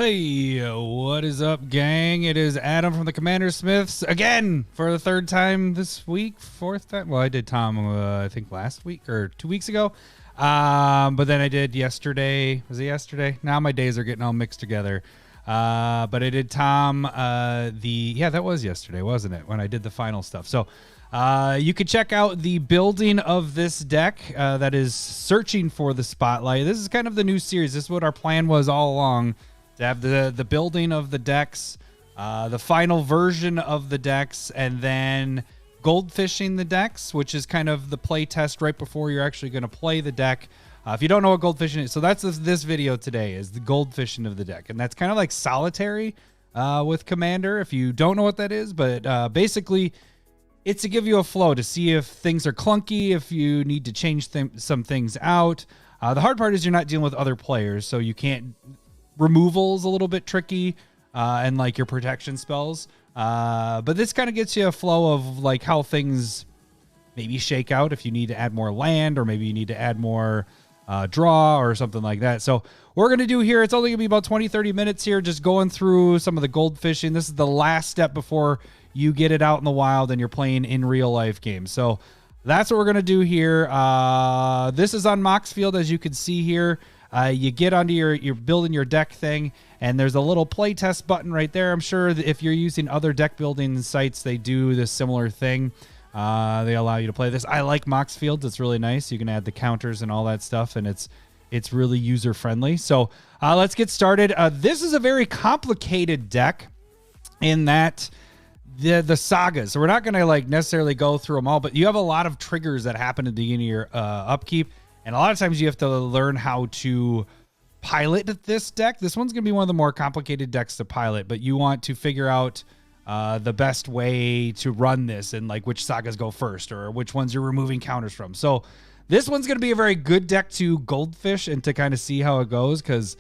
Hey, what is up, gang? It is Adam from the Commander Smiths again for the third time this week, fourth time. Well, I did Tom, I think last week or 2 weeks ago, but then I did yesterday. Was it yesterday? Now my days are getting all mixed together. But I did Tom. That was yesterday, wasn't it? When I did the final stuff. So you could check out the building of this deck that is searching for the spotlight. This is kind of the new series. This is what our plan was all along. To have the building of the decks, the final version of the decks, and then goldfishing the decks, which is kind of the play test right before you're actually going to play the deck. If you don't know what goldfishing is, so that's this video today is the goldfishing of the deck, and that's kind of like solitaire with Commander. If you don't know what that is, but basically it's to give you a flow to see if things are clunky, if you need to change some things out. The hard part is you're not dealing with other players, so you can't. Removal's a little bit tricky, and like your protection spells. But this kind of gets you a flow of like how things maybe shake out if you need to add more land, or maybe you need to add more draw or something like that. So what we're going to do here, it's only going to be about 20-30 minutes here, just going through some of the goldfishing. This is the last step before you get it out in the wild and you're playing in real life games. So that's what we're going to do here. This is on Moxfield, as you can see here. You get onto you're building your deck thing, and there's a little playtest button right there. I'm sure that if you're using other deck building sites, they do this similar thing. They allow you to play this. I like Moxfield. It's really nice. You can add the counters and all that stuff, and it's really user friendly. So let's get started. This is a very complicated deck in that the sagas. So we're not going to like necessarily go through them all, but you have a lot of triggers that happen at the beginning of your upkeep. And a lot of times you have to learn how to pilot this deck. This one's going to be one of the more complicated decks to pilot, but you want to figure out the best way to run this and like which sagas go first or which ones you're removing counters from. So this one's going to be a very good deck to goldfish and to kind of see how it goes, because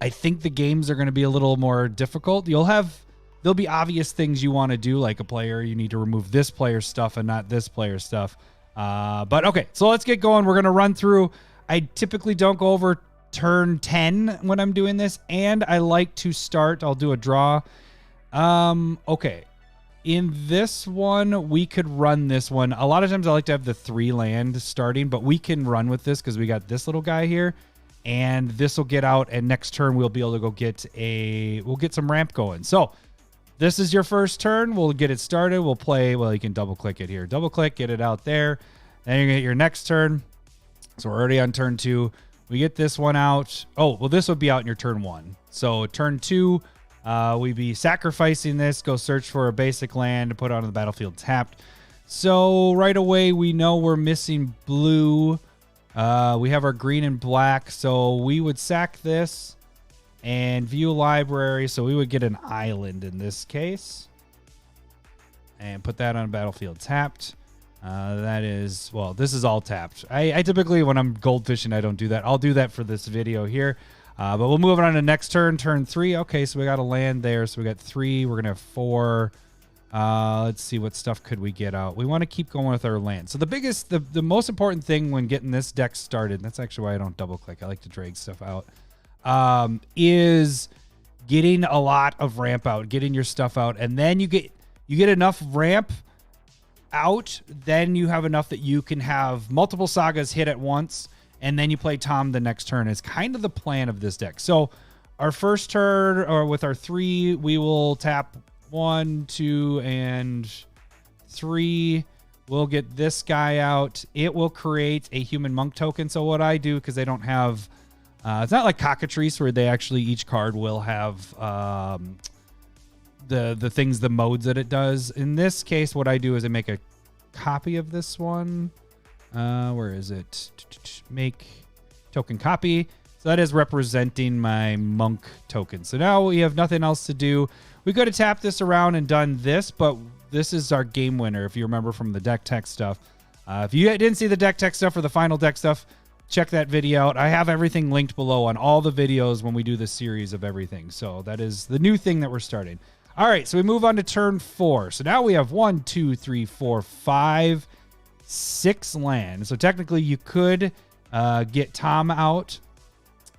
I think the games are going to be a little more difficult. There'll be obvious things you want to do, like a player. You need to remove this player's stuff and not this player's stuff. But okay, so let's get going. We're going to run through. I typically don't go over turn 10 when I'm doing this, and I like to start. I'll do a draw. Okay. In this one, we could run this one. A lot of times I like to have the 3 land starting, but we can run with this because we got this little guy here, and this will get out, and next turn we'll be able to go we'll get some ramp going. So this is your first turn. We'll get it started. We'll play. Well, you can double click it here. Double click, get it out there. Then you're going to get your next turn. So we're already on turn 2. We get this one out. Oh, well, this would be out in your turn 1. So turn 2, we'd be sacrificing this. Go search for a basic land to put on the battlefield tapped. So right away, we know we're missing blue. We have our green and black. So we would sack this and view library. So we would get an island in this case and put that on battlefield tapped. That is, well, this is all tapped. I typically, when I'm goldfishing, I don't do that. I'll do that for this video here. But we'll move on to next turn, turn 3. Okay, so we got a land there. So we got 3. We're going to have 4. Let's see, what stuff could we get out? We want to keep going with our land. So the most important thing when getting this deck started, and that's actually why I don't double click. I like to drag stuff out. Is getting a lot of ramp out, getting your stuff out, and then you get enough ramp out, then you have enough that you can have multiple sagas hit at once, and then you play Tom the next turn. Is kind of the plan of this deck. So our first turn, or with our 3, we will tap 1, 2, and 3. We'll get this guy out. It will create a human monk token. So what I do, because they don't have it's not like cockatrice where they actually, each card will have the things, the modes that it does. In this case, what I do is I make a copy of this one. Where is it? Make token copy. So that is representing my monk token. So now we have nothing else to do. We could have tapped this around and done this, but this is our game winner, if you remember from the deck tech stuff. If you didn't see the deck tech stuff or the final deck stuff, check that video out. I have everything linked below on all the videos when we do the series of everything. So that is the new thing that we're starting. All right, so we move on to turn 4. So now we have 1, 2, 3, 4, 5, 6 land. So technically you could get Tom out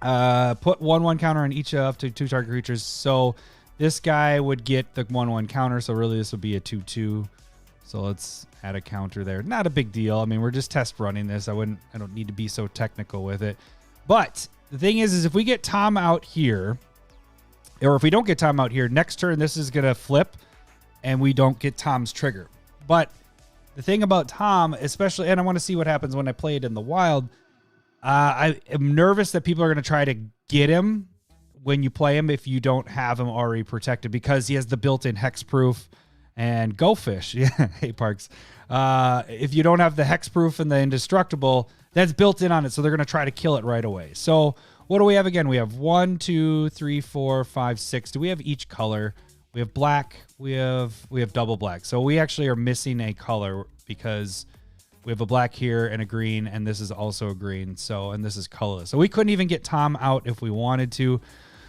Put 1/1 counter on each of to 2 target creatures. So this guy would get the 1/1 counter. So really this would be a 2/2. So let's add a counter there. Not a big deal. I mean, we're just test running this. I don't need to be so technical with it. But the thing is if we get Tom out here, or if we don't get Tom out here, next turn this is going to flip and we don't get Tom's trigger. But the thing about Tom, especially, and I want to see what happens when I play it in the wild, I am nervous that people are going to try to get him when you play him if you don't have him already protected, because he has the built-in hexproof and go fish. Yeah, hey, Parks. If you don't have the hexproof and the indestructible, that's built in on it, so they're going to try to kill it right away. So what do we have again? We have 1, 2, 3, 4, 5, 6. Do we have each color? We have black. We have double black. So we actually are missing a color because we have a black here and a green, and this is also a green. So, and this is colorless. So we couldn't even get Tom out if we wanted to.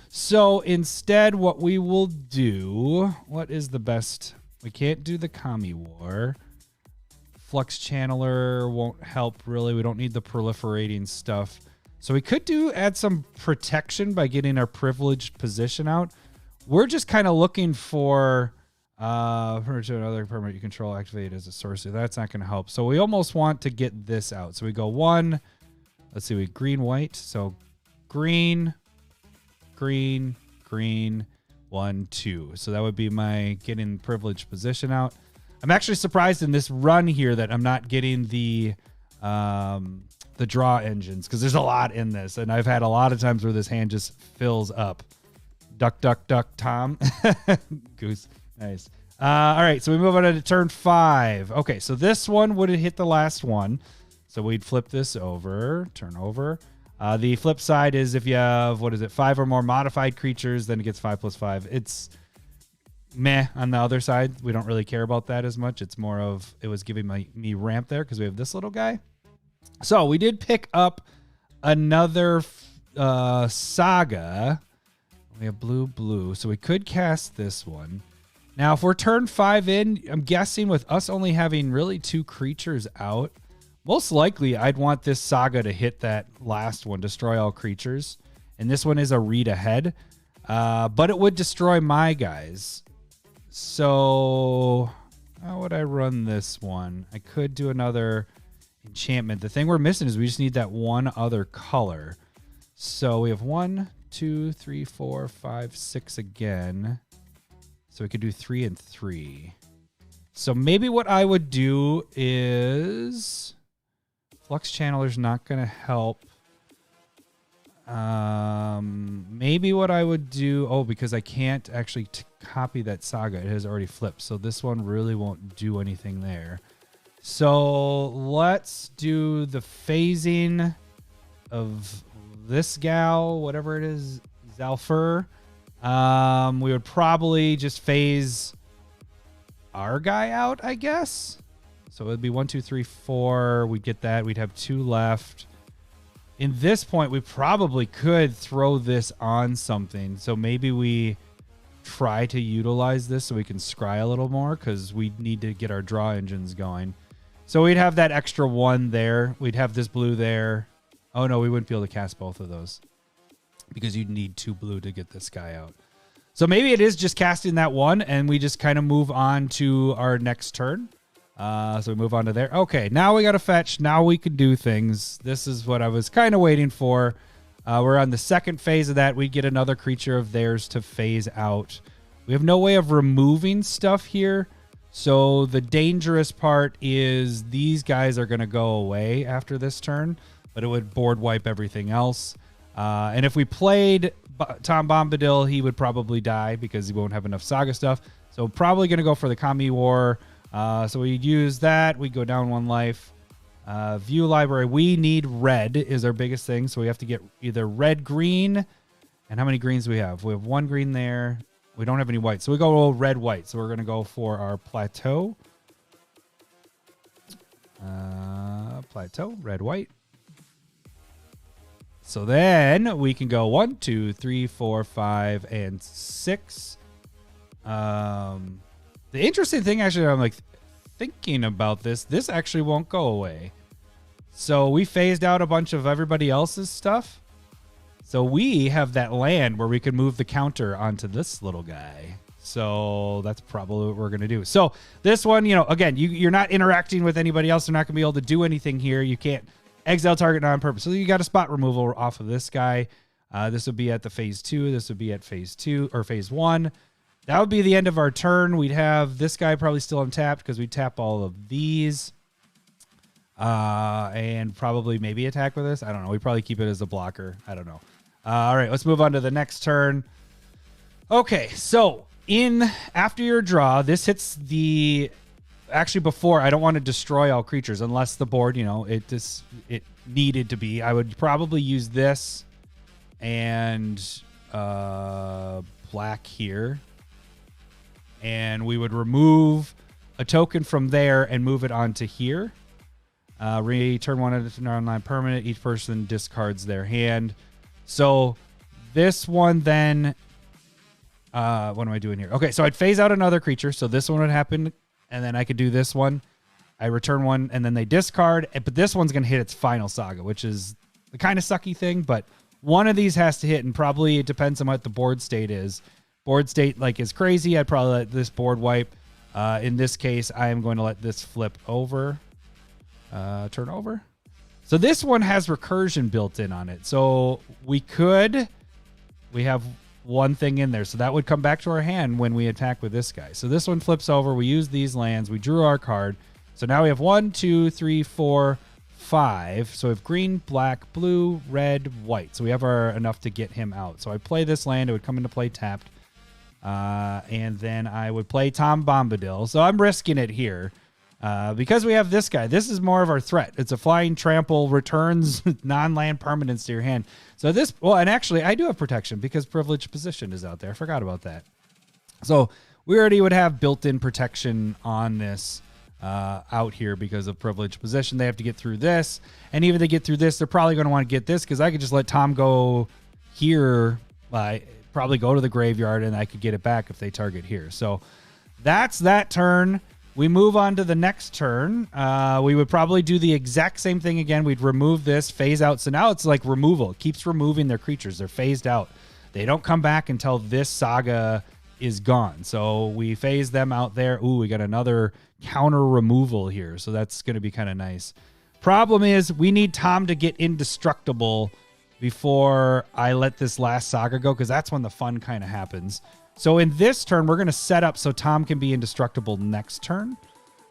So instead, what we will do, what is the best? We can't do the Kami War. Flux Channeler won't help really. We don't need the proliferating stuff. So we could add some protection by getting our privileged position out. We're just kind of looking for another permanent you control activate as a sorcery. That's not going to help. So we almost want to get this out. So we go 1. Let's see, we green, white. So green, green, green, 1, 2. So that would be my getting privileged position out. I'm actually surprised in this run here that I'm not getting the draw engines, because there's a lot in this, and I've had a lot of times where this hand just fills up. Duck, duck, duck, Tom. Goose. Nice. All right, so we move on to turn 5. Okay, so this one would have hit the last one. So we'd flip this over, turn over. The flip side is if you have, 5 or more modified creatures, then it gets 5+5. It's meh on the other side. We don't really care about that as much. It's more of, it was giving me ramp there because we have this little guy. So we did pick up another saga. We have blue. So we could cast this one. Now, if we're turn 5 in, I'm guessing with us only having really 2 creatures out, most likely I'd want this saga to hit that last one, destroy all creatures. And this one is a read ahead, but it would destroy my guys. So how would I run this one? I could do another enchantment. The thing we're missing is we just need that one other color. So we have 1, 2, 3, 4, 5, 6 again. So we could do 3 and 3. So maybe what I would do is Flux Channeler's not going to help. Maybe what I would do, because I can't actually copy that saga. It has already flipped. So this one really won't do anything there. So let's do the phasing of this gal, whatever it is, Zalfur. We would probably just phase our guy out, I guess. So it would be 1, 2, 3, 4. We'd get that. We'd have 2 left. In this point, we probably could throw this on something. So maybe we try to utilize this so we can scry a little more, because we need to get our draw engines going. So we'd have that extra 1 there. We'd have this blue there. Oh, no, we wouldn't be able to cast both of those because you'd need 2 blue to get this guy out. So maybe it is just casting that 1, and we just kind of move on to our next turn. So we move on to there. Okay, now we got to fetch. Now we can do things. This is what I was kind of waiting for. We're on the second phase of that. We get another creature of theirs to phase out. We have no way of removing stuff here. So the dangerous part is these guys are going to go away after this turn, but it would board wipe everything else. And if we played Tom Bombadil, he would probably die because he won't have enough saga stuff. So probably going to go for the Kami War. So we'd use that. We'd go down 1 life. View library. We need red is our biggest thing. So we have to get either red, green. And how many greens do we have? We have 1 green there. We don't have any white. So we go red, white. So we're going to go for our plateau. Plateau, red, white. So then we can go 1, 2, 3, 4, 5, and 6. The interesting thing, actually, I'm like thinking about this actually won't go away. So we phased out a bunch of everybody else's stuff. So we have that land where we can move the counter onto this little guy. So that's probably what we're going to do. So this one, again, you're not interacting with anybody else. They're not going to be able to do anything here. You can't exile target on purpose. So you got a spot removal off of this guy. This would be at the phase 2. This would be at phase 2 or phase 1. That would be the end of our turn. We'd have this guy probably still untapped because we tap all of these. And probably maybe attack with this. I don't know. We probably keep it as a blocker. I don't know. All right, let's move on to the next turn. Okay, so after your draw, this hits actually before, I don't want to destroy all creatures unless the board, it needed to be. I would probably use this and black here. And we would remove a token from there and move it onto here. Return one of the non-land permanent. Each person discards their hand. So this one then, what am I doing here? Okay, so I'd phase out another creature. So this one would happen, and then I could do this one. I return one, and then they discard. But this one's going to hit its final saga, which is the kind of sucky thing. But one of these has to hit, and probably it depends on what the board state is. Board state is crazy. I'd probably let this board wipe. In this case, I am going to let this flip over. Turn over. So this one has recursion built in on it. So we have one thing in there. So that would come back to our hand when we attack with this guy. So this one flips over. We use these lands. We drew our card. So now we have 1, 2, 3, 4, 5. So we have green, black, blue, red, white. So we have enough to get him out. So I play this land. It would come into play tapped. And then I would play Tom Bombadil. So I'm risking it here. Because we have this guy, this is more of our threat. It's a flying trample, returns non-land permanents to your hand. So and actually I do have protection because privileged position is out there. I forgot about that. So we already would have built-in protection on this out here because of privileged position. They have to get through this. And even if they get through this, they're probably going to want to get this because I could just let Tom go here, probably go to the graveyard, and I could get it back if they target here. So that's that turn. We move on to the next turn. We would probably do the exact same thing again. We'd remove this, phase out. So now it's like removal. It keeps removing their creatures. They're phased out. They don't come back until this saga is gone. So we phase them out there. Ooh, we got another counter removal here. So that's going to be kind of nice. Problem is we need Tom to get indestructible before I let this last saga go because that's when the fun kind of happens. So in this turn, we're going to set up so Tom can be indestructible next turn.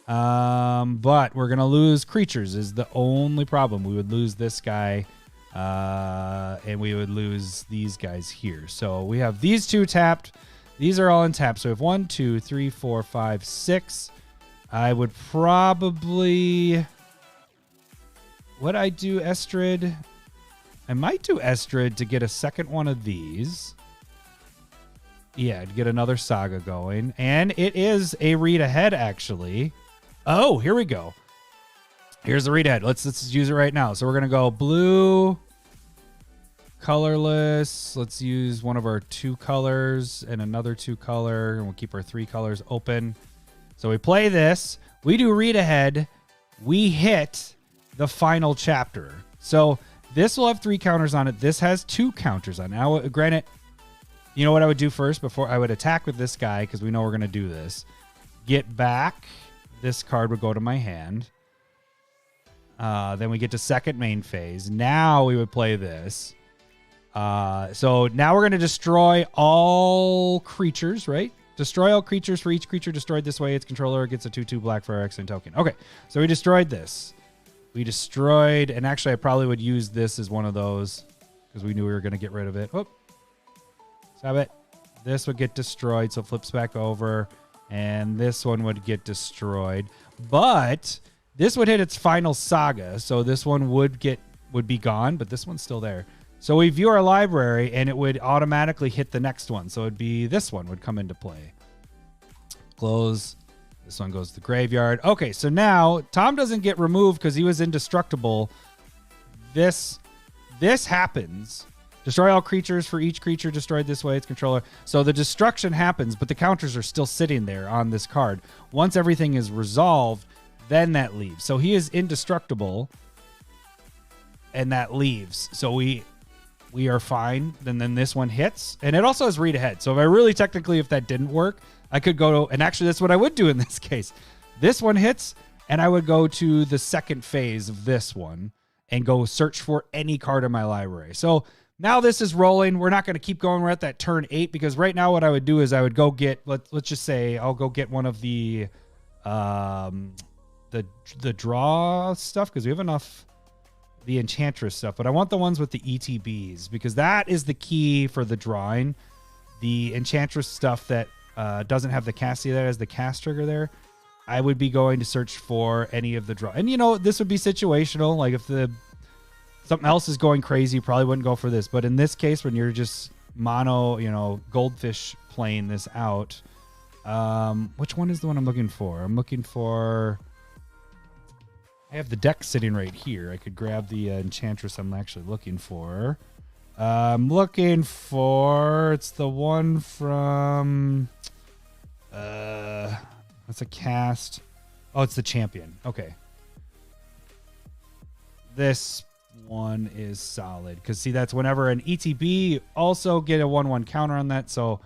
But we're going to lose creatures is the only problem. We would lose this guy, and we would lose these guys here. So we have these two tapped. These are all untapped. So we have 1, 2, 3, 4, 5, 6. I would probably... Would I do Estrid? I might do Estrid to get a second one of these. Yeah, to get another saga going. And it is a read ahead, actually. Oh, here we go. Here's the read ahead. Let's use it right now. So we're going to go blue, colorless. Let's use one of our 2 colors and another 2 color. And we'll keep our 3 colors open. So we play this. We do read ahead. We hit the final chapter. So this will have 3 counters on it. This has 2 counters on it. Now, granted, you know what I would do first before I would attack with this guy because we know we're going to do this. Get back. This card would go to my hand. Then we get to second main phase. Now we would play this. So now we're going to destroy all creatures, right? Destroy all creatures. For each creature destroyed this way, its controller gets a 2/2 black for our X-Men token. Okay, so we destroyed this. We destroyed, and actually I probably would use this as one of those because we knew we were going to get rid of it. Oh. Stop it. This would get destroyed, so it flips back over, and this one would get destroyed. But this would hit its final saga, so this one would be gone, but this one's still there. So we view our library, and it would automatically hit the next one. So it'd be this one would come into play. Close. This one goes to the graveyard. Okay, so now Tom doesn't get removed because he was indestructible. This happens. Destroy all creatures. For each creature destroyed this way, its controller. So the destruction happens, but the counters are still sitting there on this card. Once everything is resolved, then that leaves. So he is indestructible, and that leaves. So we we are fine. Then this one hits, and it also has read ahead. So if I really technically, if that didn't work, I could go to, and actually that's what I would do in this case. This one hits, and I would go to the second phase of this one and go search for any card in my library. So now this is rolling. We're not going to keep going. We're at that turn 8 because right now what I would do is I would go get, let's just say I'll go get one of the draw stuff because we have enough, the enchantress stuff, but I want the ones with the ETBs because that is the key for the drawing. The enchantress stuff that doesn't have the cast, that has the cast trigger there. I would be going to search for any of the draw. And, you know, this would be situational. Like if something else is going crazy, you probably wouldn't go for this. But in this case, when you're just mono, you know, goldfish playing this out, which one is the one I'm looking for? I'm looking for... I have the deck sitting right here. I could grab the enchantress I'm actually looking for. I'm looking for... It's the one from... That's a cast. Oh, it's the champion. Okay. This one is solid. Because, see, that's whenever an ETB also get a 1/1 counter on that. So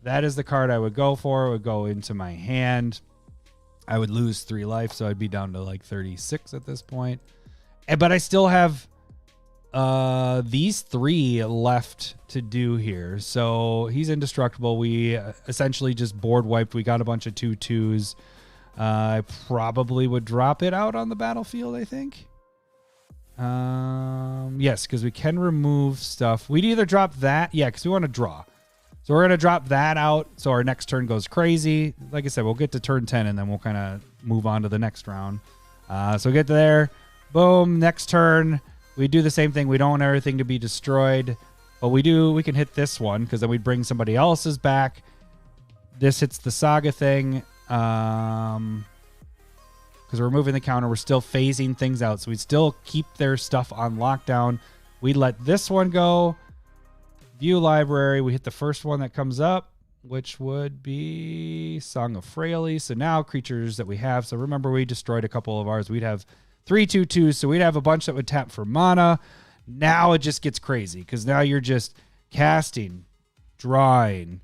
that is the card I would go for. It would go into my hand. I would lose 3 life. So I'd be down to like 36 at this point. But I still have these 3 left to do here. So he's indestructible. We essentially just board wiped. We got a bunch of 2/2s. I probably would drop it out on the battlefield, I think. Yes, because we can remove stuff. We'd either drop that. Yeah, because we want to draw. So we're going to drop that out so our next turn goes crazy. Like I said, we'll get to turn 10 and then we'll kind of move on to the next round. So we get to there. Boom. Next turn. We do the same thing. We don't want everything to be destroyed, but we can hit this one because then we'd bring somebody else's back. This hits the saga thing. Because we're moving the counter. We're still phasing things out. So we'd still keep their stuff on lockdown. We let this one go. View library. We hit the first one that comes up, which would be Song of Fraley. So now creatures that we have. So remember we destroyed a couple of ours. We'd have 3 2/2s, so we'd have a bunch that would tap for mana. Now it just gets crazy because now you're just casting, drawing,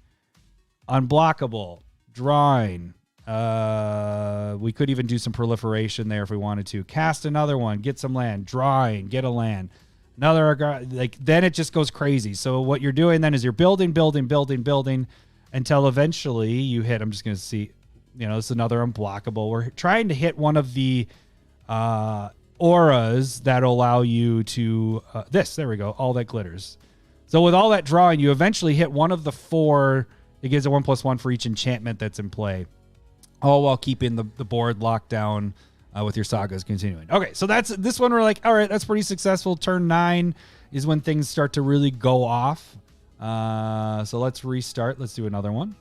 unblockable, drawing. We could even do some proliferation there if we wanted to. Cast another one, get some land, drawing, get a land. Another, like, then it just goes crazy. So what you're doing then is you're building until eventually you hit, I'm just going to see, you know, this is another unblockable. We're trying to hit one of the auras that allow you to there we go, all that glitters. So with all that drawing, you eventually hit one of the 4. It gives a 1/1 for each enchantment that's in play, all while keeping the board locked down with your sagas continuing. Okay, so that's this one. We're like, all right, that's pretty successful. Turn 9 is when things start to really go off. So let's restart. Let's do another one.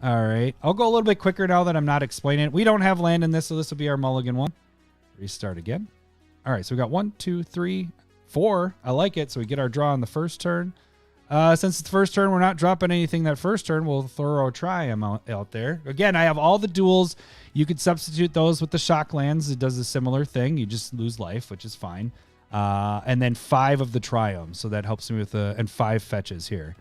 All right. I'll go a little bit quicker now that I'm not explaining it. We don't have land in this, so this will be our mulligan one. Restart again. All right. So we got 1, 2, 3, 4. I like it. So we get our draw on the first turn. Since it's the first turn, we're not dropping anything that first turn. We'll throw a triumph out there. Again, I have all the duels. You could substitute those with the shock lands. It does a similar thing. You just lose life, which is fine. And then 5 of the triumphs. So that helps me with and 5 fetches here.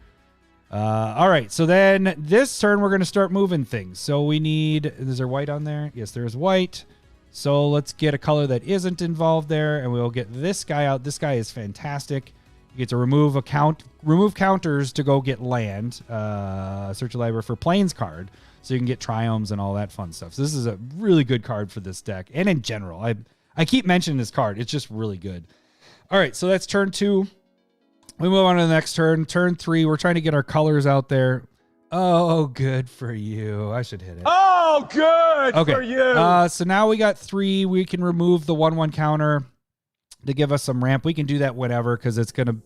All right, so then this turn we're going to start moving things. So we need, is there white on there? Yes, there's white. So let's get a color that isn't involved there, and we'll get this guy out. This guy is fantastic. You get to remove counters to go get land. Search your library for plains card, so you can get triumphs and all that fun stuff. So this is a really good card for this deck, and in general. I keep mentioning this card. It's just really good. All right, so that's turn 2. We move on to the next turn. Turn 3, we're trying to get our colors out there. Oh, good for you. I should hit it. Oh, good for you. So now we got 3. We can remove the 1/1 counter to give us some ramp. We can do that whenever because it's going to...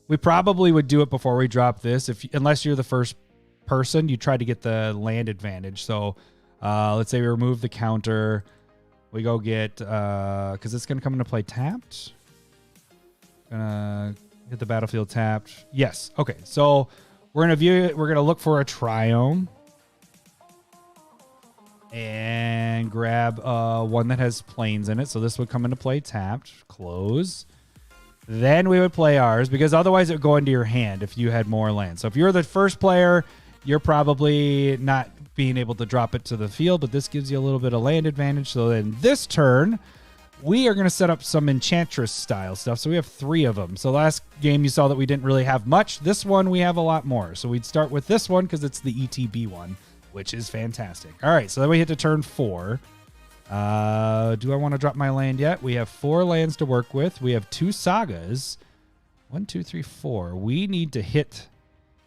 We probably would do it before we drop this. Unless you're the first person, you try to get the land advantage. So let's say we remove the counter. We go get... Because it's going to come into play tapped. Hit the battlefield tapped. Yes. Okay. So we're gonna view it. We're gonna look for a triome and grab one that has plains in it. So this would come into play tapped. Close. Then we would play ours, because otherwise it would go into your hand if you had more land. So if you're the first player, you're probably not being able to drop it to the field, but this gives you a little bit of land advantage. So then this turn, we are going to set up some enchantress style stuff. So we have 3 of them. So last game you saw that we didn't really have much. This one we have a lot more. So we'd start with this one because it's the ETB one, which is fantastic. All right, so then we hit to turn 4. Do I want to drop my land yet? We have 4 lands to work with. We have 2 sagas. 1, 2, 3, 4. We need to hit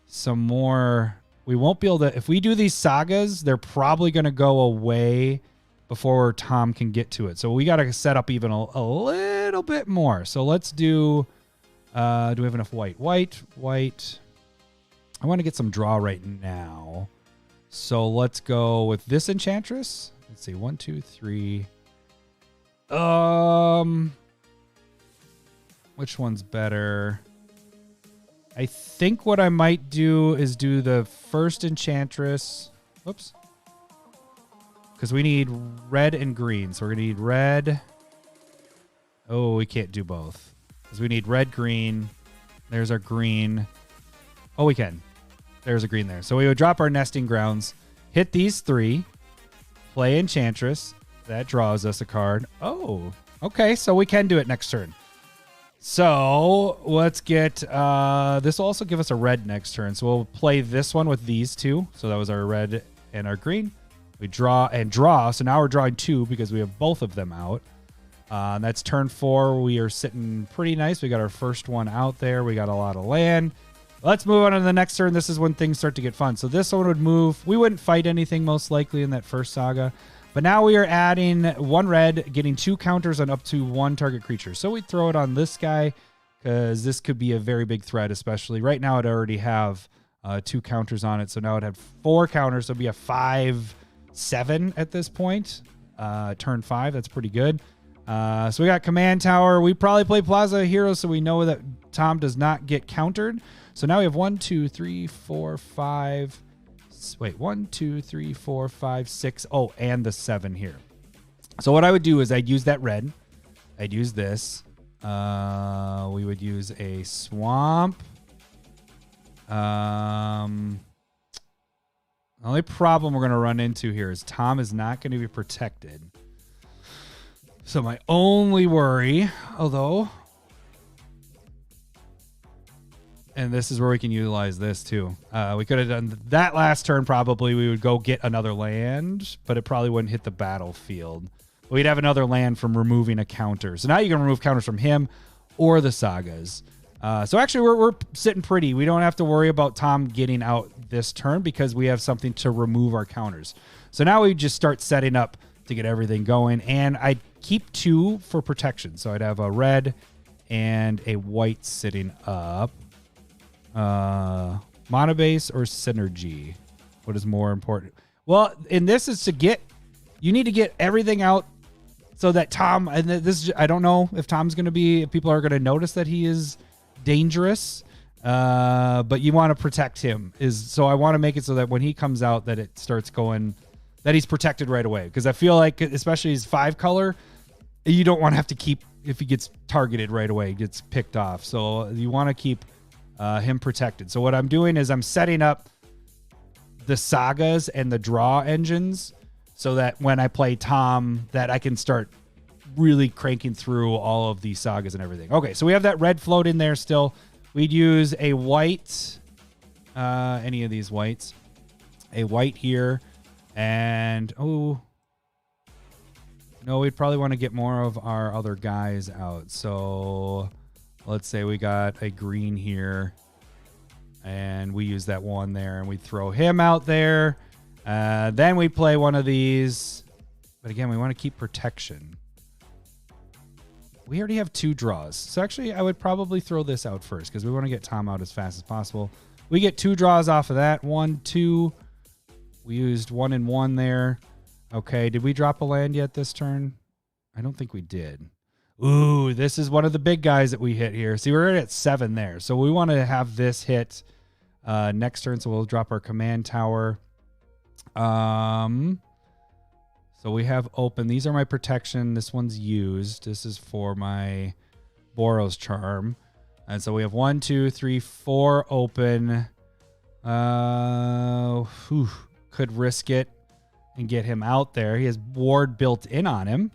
some more. We won't be able to. If we do these sagas, they're probably going to go away before Tom can get to it. So we got to set up even a little bit more. So let's do we have enough white? White. I want to get some draw right now. So let's go with this enchantress. Let's see. 1, 2, 3. Which one's better? I think what I might do is do the first enchantress. Whoops. Because we need red and green. So we're going to need red. Oh, we can't do both. Because we need red, green. There's our green. Oh, we can. There's a green there. So we would drop our nesting grounds. Hit these 3. Play enchantress. That draws us a card. Oh, okay. So we can do it next turn. So let's get, this will also give us a red next turn. So we'll play this one with these 2. So that was our red and our green. We draw and draw. So now we're drawing 2 because we have both of them out. That's turn 4. We are sitting pretty nice. We got our first one out there. We got a lot of land. Let's move on to the next turn. This is when things start to get fun. So this one would move. We wouldn't fight anything most likely in that first saga. But now we are adding 1 red, getting 2 counters on up to 1 target creature. So we throw it on this guy because this could be a very big threat, especially. Right now it already have 2 counters on it. So now it had 4 counters. So it'd be a 5/7 at this point. Turn 5, that's pretty good. So we got command tower. We probably play Plaza Hero so we know that Tom does not get countered. So now we have 1, 2, 3, 4, 5... Wait, 1, 2, 3, 4, 5, 6. Oh, and the 7 here. So what I would do is I'd use that red. I'd use this. We would use a swamp. The only problem we're going to run into here is Tom is not going to be protected. So my only worry, although... And this is where we can utilize this too. We could have done that last turn. Probably we would go get another land, but it probably wouldn't hit the battlefield. We'd have another land from removing a counter. So now you can remove counters from him or the sagas. So actually we're sitting pretty. We don't have to worry about Tom getting out this turn because we have something to remove our counters. So now we just start setting up to get everything going. And I'd keep 2 for protection. So I'd have a red and a white sitting up. Monobase or synergy? What is more important? Well, and this is you need to get everything out so that Tom, and this, I don't know if Tom's going to if people are going to notice that he is dangerous, but you want to protect him. So I want to make it so that when he comes out that it starts going, that he's protected right away. Because I feel like, especially his 5 color, you don't want to have to keep, if he gets targeted right away, he gets picked off. So you want to keep him protected. So what I'm doing is I'm setting up the sagas and the draw engines so that when I play Tom, that I can start really cranking through all of these sagas and everything. Okay, so we have that red float in there still. We'd use a white, any of these whites, a white here, and no, we'd probably want to get more of our other guys out. So let's say we got a green here, and we use that one there, and we throw him out there. Then we play one of these. But again, we want to keep protection. We already have 2 draws. So actually, I would probably throw this out first because we want to get Tom out as fast as possible. We get 2 draws off of that. 1, 2. We used 1 and 1 there. Okay, did we drop a land yet this turn? I don't think we did. Ooh, this is one of the big guys that we hit here. See, we're at 7 there. So we want to have this hit next turn. So we'll drop our command tower. So we have open. These are my protection. This one's used. This is for my Boros Charm. And so we have 1, 2, 3, 4 open. Could risk it and get him out there. He has ward built in on him.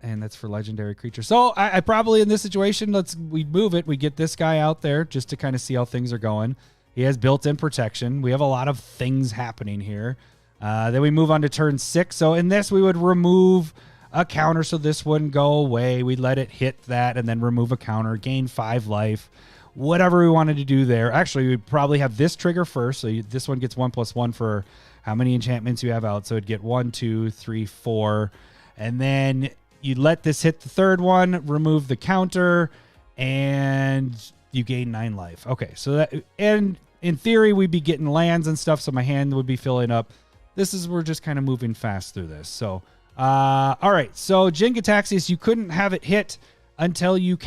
And that's for legendary creature. So I probably in this situation, we move it. We get this guy out there just to kind of see how things are going. He has built-in protection. We have a lot of things happening here. Then we move on to turn 6. So in this, we would remove a counter so this wouldn't go away. We'd let it hit that and then remove a counter, gain 5 life, whatever we wanted to do there. Actually, we'd probably have this trigger first. So this one gets 1+1 for how many enchantments you have out. So it'd get 1, 2, 3, 4. And then you let this hit the third one, remove the counter, and you gain 9 life. Okay, so that, and in theory, we'd be getting lands and stuff, so my hand would be filling up. We're just kind of moving fast through this. So, all right, so Jin-Gitaxias, you couldn't have it hit until you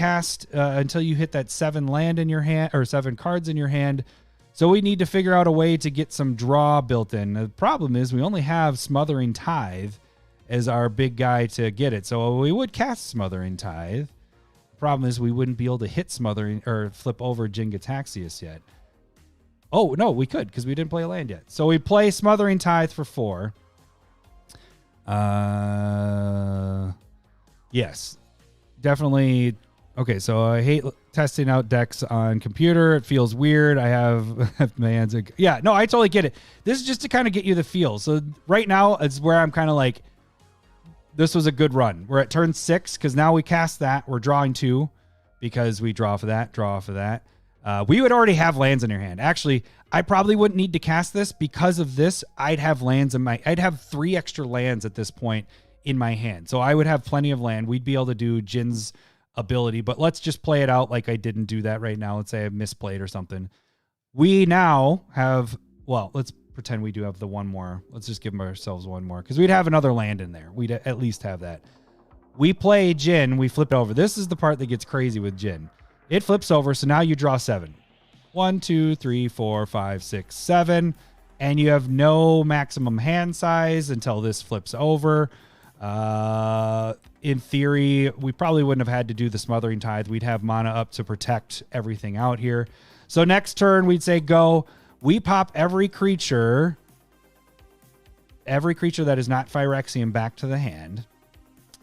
until you hit that 7 land in your hand, or 7 cards in your hand. So we need to figure out a way to get some draw built in. The problem is we only have Smothering Tithe as our big guy to get it. So we would cast Smothering Tithe. The problem is we wouldn't be able to hit Smothering or flip over Jin-Gitaxias yet. Oh, no, we could because we didn't play a land yet. So we play Smothering Tithe for 4. Yes, definitely. Okay, so I hate testing out decks on computer. It feels weird. I have my hands. Yeah, no, I totally get it. This is just to kind of get you the feel. So right now is where I'm kind of like, this was a good run. We're at turn 6 because now we cast that. We're drawing 2 because we draw for that, draw for that. We would already have lands in your hand. Actually, I probably wouldn't need to cast this because of this. I'd have lands in I'd have 3 extra lands at this point in my hand. So I would have plenty of land. We'd be able to do Jin's ability, but let's just play it out like I didn't do that right now. Let's say I misplayed or something. We now have, well, let's pretend we do have the one more. Let's just give ourselves one more because we'd have another land in there. We'd at least have that. We play Jin. We flip it over. This is the part that gets crazy with Jin. It flips over, so now you draw 7. 1, 2, 3, 4, 5, 6, 7. And you have no maximum hand size until this flips over. In theory, we probably wouldn't have had to do the Smothering Tithe. We'd have mana up to protect everything out here. So next turn, we'd say go. We pop every creature that is not Phyrexian back to the hand.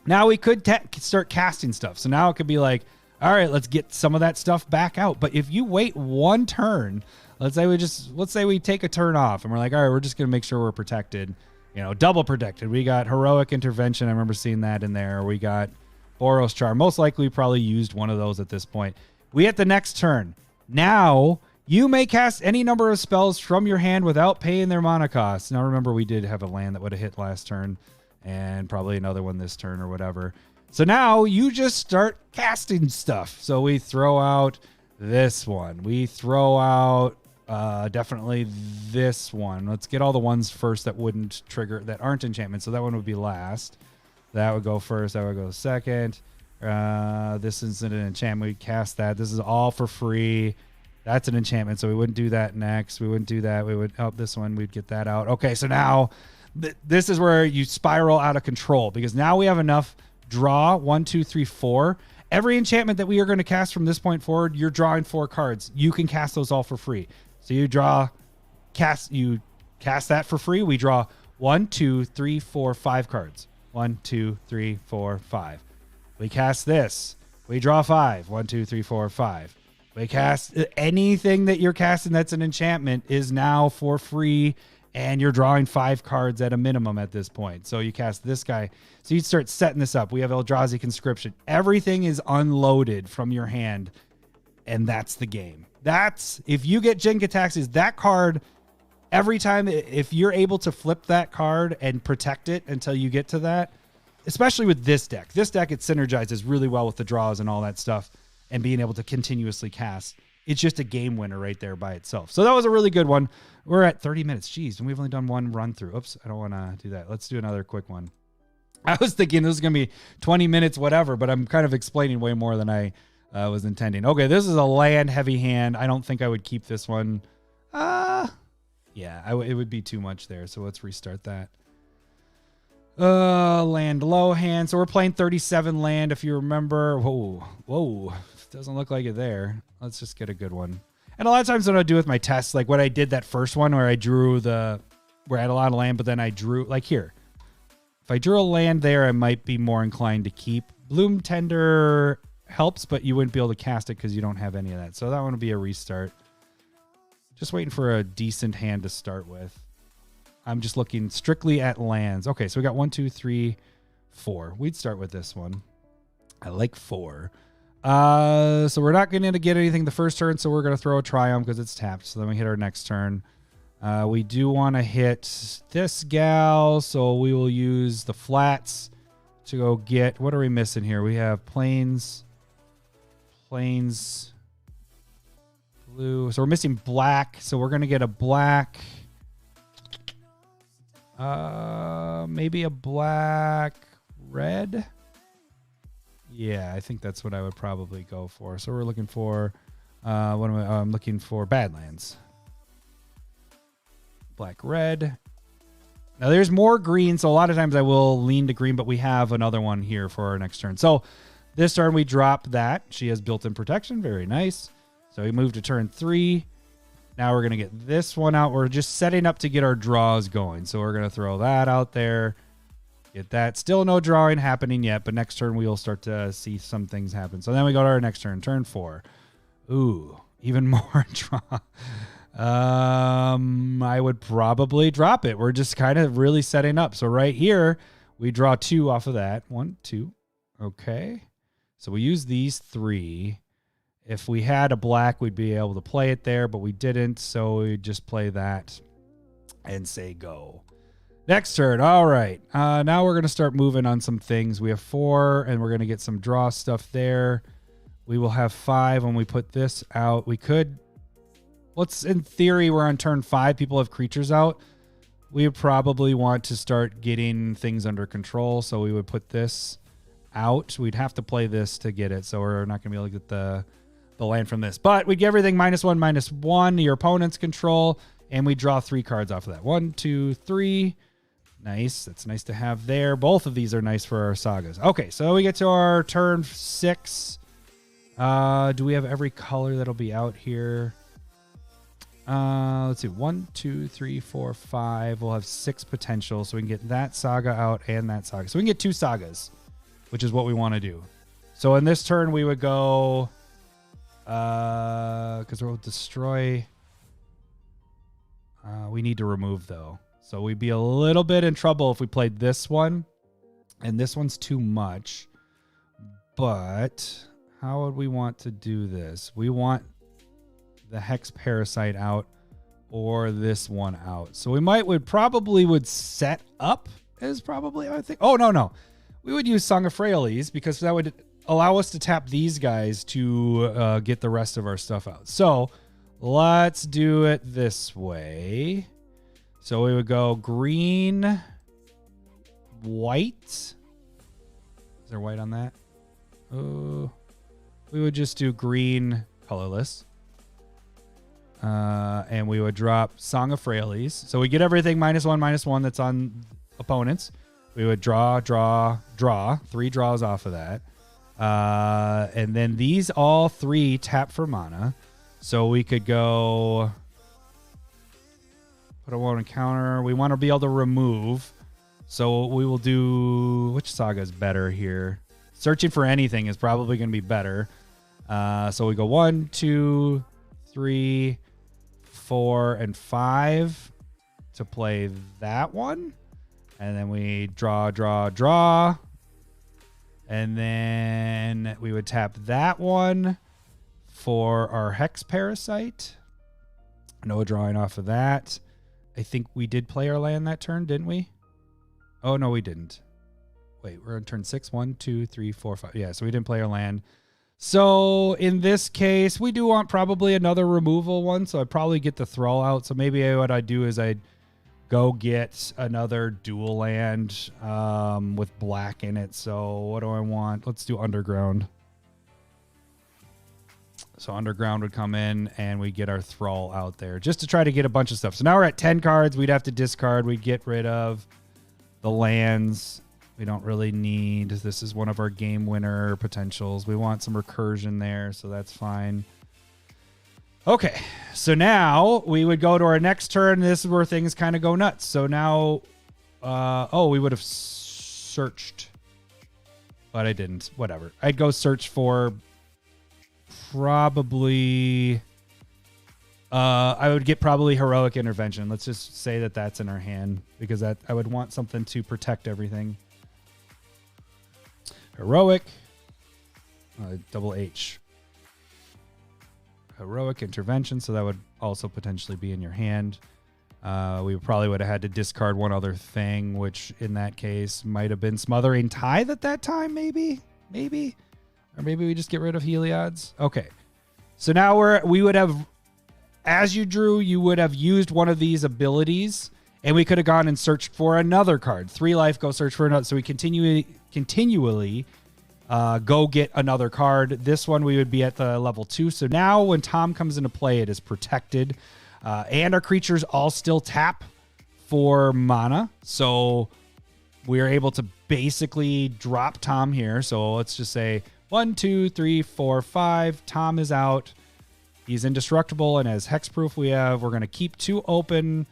Now we could start casting stuff. So now it could be like, all right, let's get some of that stuff back out. But if you wait one turn, let's say we take a turn off and we're like, all right, we're just going to make sure we're protected, double protected. We got Heroic Intervention. I remember seeing that in there. We got Boros Charm. Most likely we probably used one of those at this point. We hit the next turn. Now you may cast any number of spells from your hand without paying their mana costs. Now remember, we did have a land that would have hit last turn and probably another one this turn or whatever. So now you just start casting stuff. So we throw out this one. We throw out definitely this one. Let's get all the ones first that wouldn't trigger, that aren't enchantments. So that one would be last. That would go first. That would go second. This isn't an enchantment. We cast that. This is all for free. That's an enchantment. So we wouldn't do that next. We wouldn't do that. We would help this one. We'd get that out. Okay, so now this is where you spiral out of control because now we have enough draw. 1, 2, 3, 4. Every enchantment that we are going to cast from this point forward, you're drawing 4 cards. You can cast those all for free. So you cast that for free. We draw 1, 2, 3, 4, 5 cards. 1, 2, 3, 4, 5. We cast this. We draw 5. 1, 2, 3, 4, 5. We cast anything that you're casting that's an enchantment is now for free, and you're drawing 5 cards at a minimum at this point. So you cast this guy. So you start setting this up. We have Eldrazi Conscription. Everything is unloaded from your hand, and that's the game. That's, if you get Jin-Gitaxias, that card, every time, if you're able to flip that card and protect it until you get to that, especially with this deck. This deck, it synergizes really well with the draws and all that stuff and being able to continuously cast. It's just a game winner right there by itself. So that was a really good one. We're at 30 minutes. Jeez, and we've only done one run through. Oops, I don't want to do that. Let's do another quick one. I was thinking this was going to be 20 minutes, whatever, but I'm kind of explaining way more than I was intending. Okay, this is a land heavy hand. I don't think I would keep this one. Yeah, it would be too much there. So let's restart that. Land low hand. So we're playing 37 land, if you remember. Whoa. Doesn't look like it there. Let's just get a good one. And a lot of times what I do with my tests, like what I did that first one where I drew where I had a lot of land, but then I drew, like here. If I drew a land there, I might be more inclined to keep. Bloom Tender helps, but you wouldn't be able to cast it because you don't have any of that. So that one would be a restart. Just waiting for a decent hand to start with. I'm just looking strictly at lands. Okay, so we got 1, 2, 3, 4. We'd start with this one. I like 4. So we're not going to get anything the first turn, so we're going to throw a Triumph because it's tapped. So then we hit our next turn. We do want to hit this gal, so we will use the flats to go get... What are we missing here? We have plains, blue. So we're missing black, so we're going to get a black... maybe a black red. Yeah, I think that's what I would probably go for. So we're looking for I'm looking for Badlands. Black red. Now there's more green, so a lot of times I will lean to green, but we have another one here for our next turn. So this turn we drop that. She has built-in protection. Very nice. So we move to turn 3. Now we're going to get this one out. We're just setting up to get our draws going. So we're going to throw that out there. Get that. Still no drawing happening yet, but next turn we'll start to see some things happen. So then we go to our next turn, turn 4. Ooh, even more draw. I would probably drop it. We're just kind of really setting up. So right here, we draw 2 off of that. 1, 2. Okay. So we use these 3. If we had a black, we'd be able to play it there, but we didn't, so we just play that and say go. Next turn. All right. Now we're going to start moving on some things. We have 4, and we're going to get some draw stuff there. We will have 5 when we put this out. We could... in theory, we're on turn 5. People have creatures out. We would probably want to start getting things under control, so we would put this out. We'd have to play this to get it, so we're not going to be able to get the land from this. But we get everything -1/-1. Your opponent's control, and we draw 3 cards off of that. 1, 2, 3. Nice. That's nice to have there. Both of these are nice for our sagas. Okay, so we get to our turn 6. Do we have every color that'll be out here? Let's see. 1, 2, 3, 4, 5. We'll have 6 potential, so we can get that saga out and that saga. So we can get 2 sagas, which is what we want to do. So in this turn, we would go... because we'll destroy... we need to remove, though. So we'd be a little bit in trouble if we played this one. And this one's too much. But how would we want to do this? We want the Hex Parasite out or this one out. So we would set up is probably, I think. Oh, no. We would use Song of Frailes because that would allow us to tap these guys to get the rest of our stuff out. So let's do it this way. So we would go green, white. Is there white on that? Oh, we would just do green, colorless. And we would drop Song of Frailes. So we get everything -1/-1 that's on opponents. We would draw. 3 draws off of that. And then these all 3 tap for mana. So we could go... Put a won't encounter. We want to be able to remove. So we will do... Which saga is better here? Searching for anything is probably going to be better. So we go 1, 2, 3, 4, and 5 to play that one. And then we draw. And then we would tap that one for our Hex Parasite. No drawing off of that. I think we did play our land that turn, didn't we? Oh, no, we didn't. Wait, we're on turn 6. 1, 2, 3, 4, 5. Yeah, so we didn't play our land. So in this case, we do want probably another removal one. So I'd probably get the Thrall out. So maybe what I'd do is I'd go get another dual land with black in it. So what do I want? Let's do Underground. So Underground would come in and we get our Thrall out there just to try to get a bunch of stuff. So now we're at 10 cards. We'd have to discard. We'd get rid of The lands we don't really need. This is one of our game winner potentials. We want some recursion there, so that's fine. Okay, so now we would go to our next turn. This is where things kind of go nuts. So now, we would have searched, but I didn't. Whatever. I'd go search for probably... I would get probably heroic intervention. Let's just say that that's in our hand because I would want something to protect everything. Heroic, double H. Heroic intervention, so that would also potentially be in your hand. We probably would have had to discard one other thing, which in that case might have been Smothering Tithe at that time, maybe, or maybe we just get rid of Heliod's. Okay, so now we would have. As you drew, you would have used one of these abilities, and we could have gone and searched for another card. 3 life, go search for another. So we continually go get another card. This one we would be at the level 2. So now when Tom comes into play, it is protected. And our creatures all still tap for mana. So we are able to basically drop Tom here. So let's just say 1, 2, 3, 4, 5. Tom is out. He's indestructible, and as hexproof we're going to keep 2 open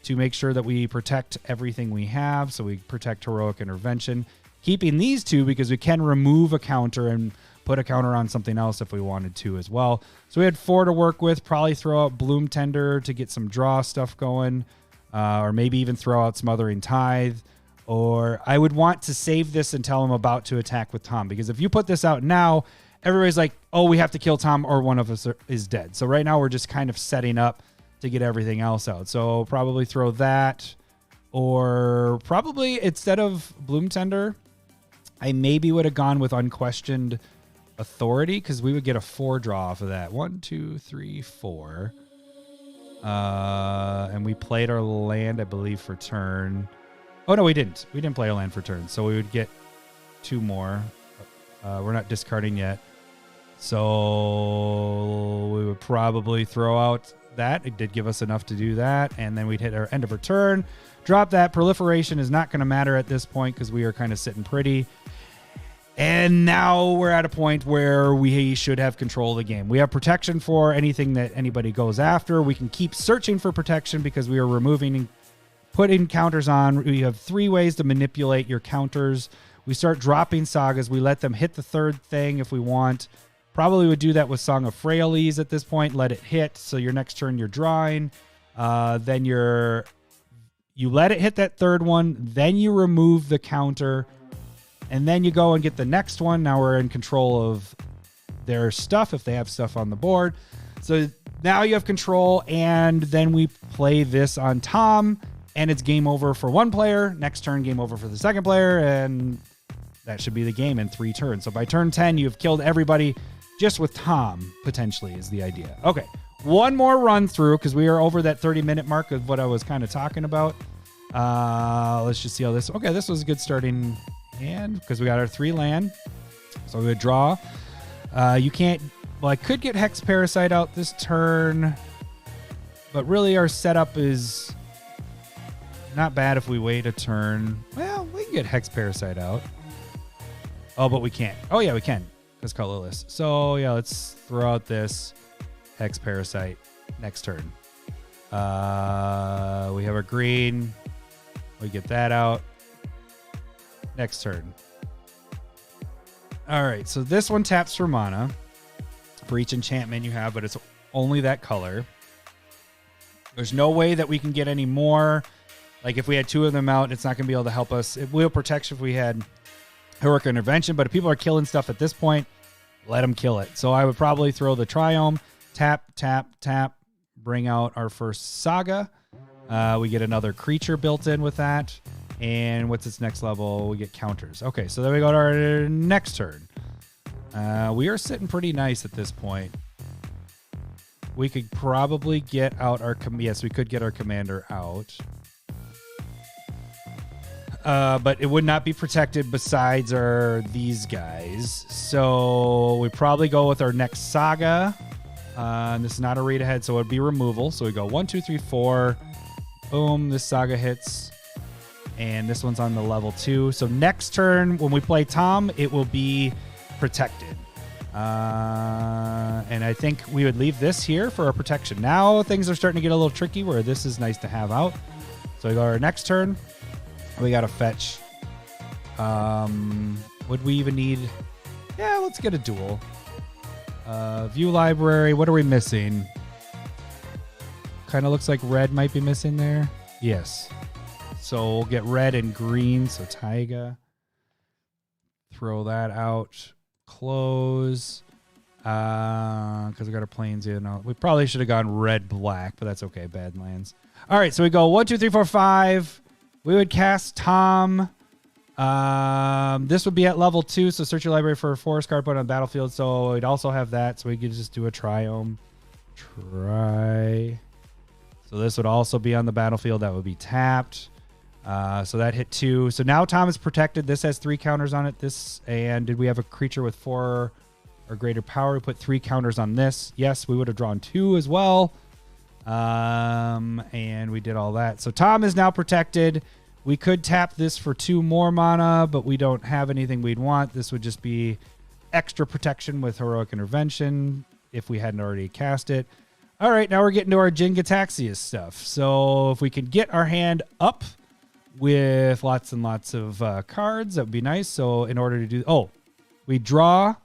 to make sure that we protect everything we have. So we protect heroic intervention. Keeping these 2 because we can remove a counter and put a counter on something else if we wanted to as well. So we had 4 to work with. Probably throw out Bloom Tender to get some draw stuff going, or maybe even throw out Smothering Tithe. Or I would want to save this until I'm about to attack with Tom, because if you put this out now, everybody's like, oh, we have to kill Tom or one of us is dead. So right now we're just kind of setting up to get everything else out. So probably throw that, or probably instead of Bloom Tender, I maybe would have gone with Unquestioned Authority because we would get a 4 draw off of that. 1, 2, 3, 4. And we played our land, I believe, for turn. Oh, no, we didn't. We didn't play our land for turn. So we would get 2 more. We're not discarding yet. So we would probably throw out that. It did give us enough to do that. And then we'd hit our end of our turn. Drop that. Proliferation is not going to matter at this point because we are kind of sitting pretty. And now we're at a point where we should have control of the game. We have protection for anything that anybody goes after. We can keep searching for protection because we are removing and putting counters on. We have 3 ways to manipulate your counters. We start dropping sagas. We let them hit the 3rd thing if we want. Probably would do that with Song of Frailes at this point. Let it hit. So your next turn you're drawing. Then you let it hit that 3rd one. Then you remove the counter. And then you go and get the next one. Now we're in control of their stuff if they have stuff on the board. So now you have control. And then we play this on Tom. And it's game over for 1 player. Next turn, game over for the 2nd player. And that should be the game in 3 turns. So by turn 10, you've killed everybody just with Tom, potentially, is the idea. Okay, 1 more run through because we are over that 30-minute mark of what I was kind of talking about. Let's just see how this... Okay, this was a good starting hand because we got our 3 land. So we would draw. You can't... Well, I could get Hex Parasite out this turn, but really our setup is not bad if we wait a turn. Well, we can get Hex Parasite out. Oh, but we can't. Oh, yeah, we can. It's colorless. So, yeah, let's throw out this Hex Parasite next turn. We have our green. We get that out. Next turn. All right, so this one taps for mana for each enchantment you have, but it's only that color. There's no way that we can get any more. Like, if we had 2 of them out, it's not going to be able to help us. It will protect if we had heroic intervention, but if people are killing stuff at this point, let them kill it. So I would probably throw the Triome, tap, tap, tap, bring out our first saga. We get another creature built in with that. And what's its next level? We get counters. Okay, so then we go to our next turn. We are sitting pretty nice at this point. We could probably get out our... Yes, we could get our commander out. But it would not be protected besides these guys. So we probably go with our next saga. And this is not a read ahead, so it would be removal. So we go 1, 2, 3, 4. Boom, this saga hits. and this one's on the level 2. So next turn, when we play Tom, it will be protected. And I think we would leave this here for our protection. Now things are starting to get a little tricky where this is nice to have out. So we go our next turn. We got to fetch. Would we even need... Yeah, let's get a duel. View library. What are we missing? Kind of looks like red might be missing there. Yes. So we'll get red and green. So Taiga. Throw that out. Close. Because we got our planes in. We probably should have gone red-black, but that's okay. Badlands. All right, so we go 1, 2, 3, 4, 5. We would cast Tom. This would be at level 2, so search your library for a forest card put on the battlefield. So we'd also have that, so we could just do a triome. Try. So this would also be on the battlefield. That would be tapped. So that hit 2. So now Tom is protected. This has 3 counters on it. And did we have a creature with 4 or greater power? We put 3 counters on this. Yes, we would have drawn 2 as well. And we did all that. So Tom is now protected. We could tap this for 2 more mana, but we don't have anything we'd want. This would just be extra protection with Heroic Intervention if we hadn't already cast it. All right, now we're getting to our Jin-Gitaxias stuff. So if we can get our hand up with lots and lots of cards, that would be nice. So in order to do... Oh, we draw.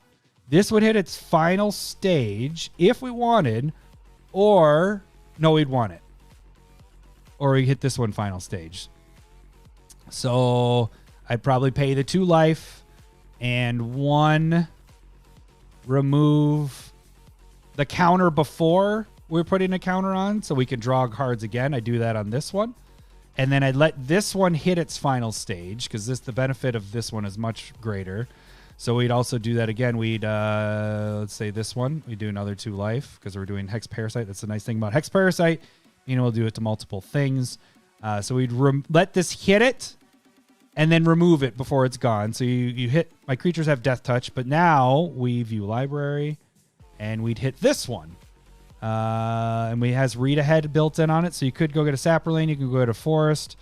This would hit its final stage if we wanted, or... No, we'd want it. Or we hit this one final stage. So I'd probably pay the 2 life and 1 remove the counter before we're putting a counter on so we can draw cards again. I do that on this one. And then I'd let this one hit its final stage because the benefit of this one is much greater. So we'd also do that again. We'd, let's say this one, we do another 2 life because we're doing Hex Parasite. That's the nice thing about Hex Parasite. You know, we'll do it to multiple things. So we'd let this hit it and then remove it before it's gone. So you hit, my creatures have Death Touch, but now we view library and we'd hit this one. And we has Read Ahead built in on it. So you could go get a Saproling. You can go get a Forest.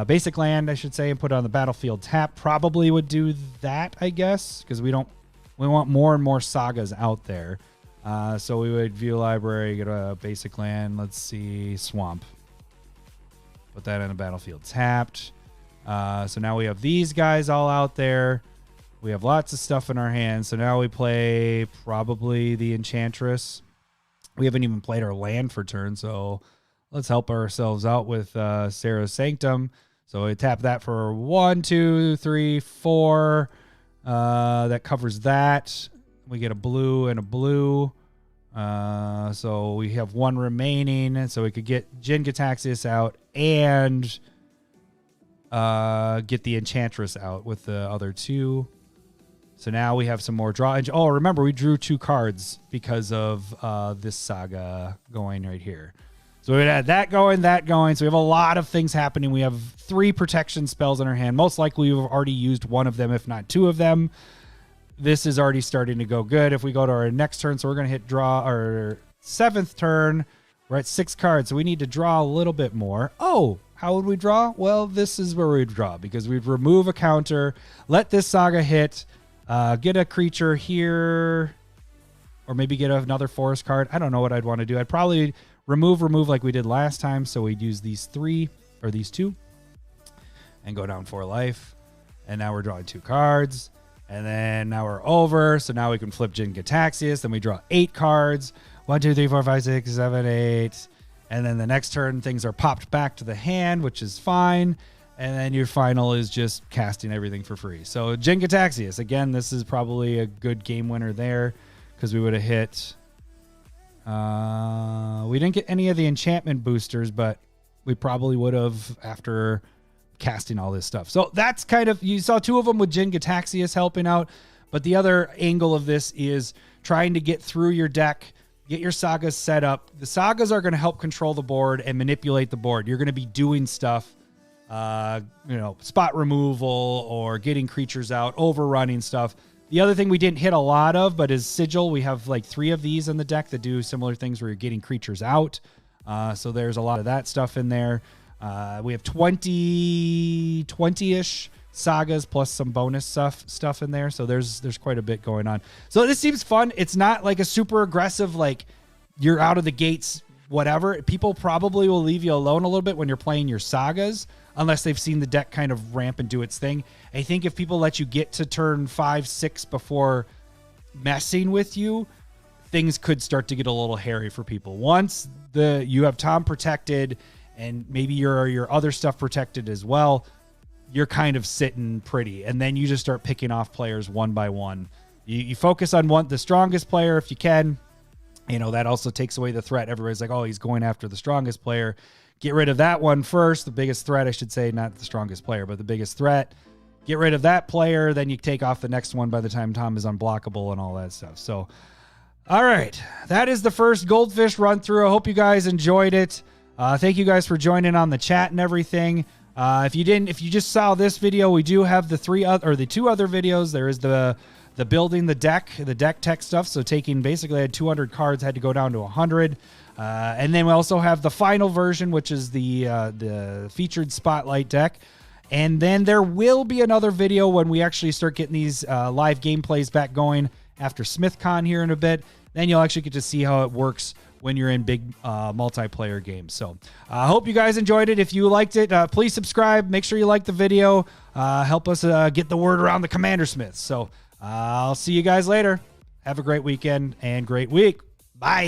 Basic land, I should say, and put it on the battlefield tap. Probably would do that, I guess, because we want more and more sagas out there. So we would view library, get a basic land. Let's see, Swamp. Put that on the battlefield tapped. So now we have these guys all out there. We have lots of stuff in our hands. So now we play probably the Enchantress. We haven't even played our land for turn, so let's help ourselves out with Sarah's Sanctum. So we tap that for 1, 2, 3, 4. That covers that. We get a blue and a blue. So we have 1 remaining. So we could get Jin-Gitaxias out and get the Enchantress out with the other 2. So now we have some more draw. Oh, remember, we drew 2 cards because of this saga going right here. So we had that going. So we have a lot of things happening. We have 3 protection spells in our hand. Most likely we've already used 1 of them, if not 2 of them. This is already starting to go good. If we go to our next turn, so we're going to hit draw our 7th turn. We're at 6 cards, so we need to draw a little bit more. Oh, how would we draw? Well, this is where we'd draw because we'd remove a counter, let this saga hit, get a creature here, or maybe get another forest card. I don't know what I'd want to do. I'd probably remove like we did last time. So we'd use these 3 or these 2 and go down 4 life. And now we're drawing 2 cards. And then now we're over. So now we can flip Jin-Gitaxias. Then we draw 8 cards. 1, 2, 3, 4, 5, 6, 7, 8. And then the next turn, things are popped back to the hand, which is fine. And then your final is just casting everything for free. So Jin-Gitaxias, again, this is probably a good game winner there because we would have hit... we didn't get any of the enchantment boosters, but we probably would have after casting all this stuff. So that's kind of, you saw 2 of them with Jin-Gitaxias helping out, but the other angle of this is trying to get through your deck, get your sagas set up. The sagas are going to help control the board and manipulate the board. You're going to be doing stuff, spot removal or getting creatures out, overrunning stuff. The other thing we didn't hit a lot of, but is Sigil. We have like 3 of these in the deck that do similar things where you're getting creatures out. So there's a lot of that stuff in there. We have 20-ish sagas plus some bonus stuff in there. So there's quite a bit going on. So this seems fun. It's not like a super aggressive, like you're out of the gates, whatever. People probably will leave you alone a little bit when you're playing your sagas, unless they've seen the deck kind of ramp and do its thing. I think if people let you get to turn 5, 6 before messing with you, things could start to get a little hairy for people. Once you have Tom protected and maybe your other stuff protected as well, you're kind of sitting pretty. And then you just start picking off players one by one. You focus on the strongest player if you can. That also takes away the threat. Everybody's like, oh, he's going after the strongest player. Get rid of that one first. The biggest threat, I should say, not the strongest player, but the biggest threat. Get rid of that player. Then you take off the next one by the time Tom is unblockable and all that stuff. So, all right. That is the first Goldfish run through. I hope you guys enjoyed it. Thank you guys for joining on the chat and everything. If you just saw this video, we do have the 2 other videos. There is the building the deck tech stuff. So basically I had 200 cards, had to go down to 100. And then we also have the final version, which is the featured spotlight deck. And then there will be another video when we actually start getting these live gameplays back going after SmithCon here in a bit. Then you'll actually get to see how it works when you're in big multiplayer games. So I hope you guys enjoyed it. If you liked it, please subscribe. Make sure you like the video. Help us get the word around the Commander Smiths. So I'll see you guys later. Have a great weekend and great week. Bye.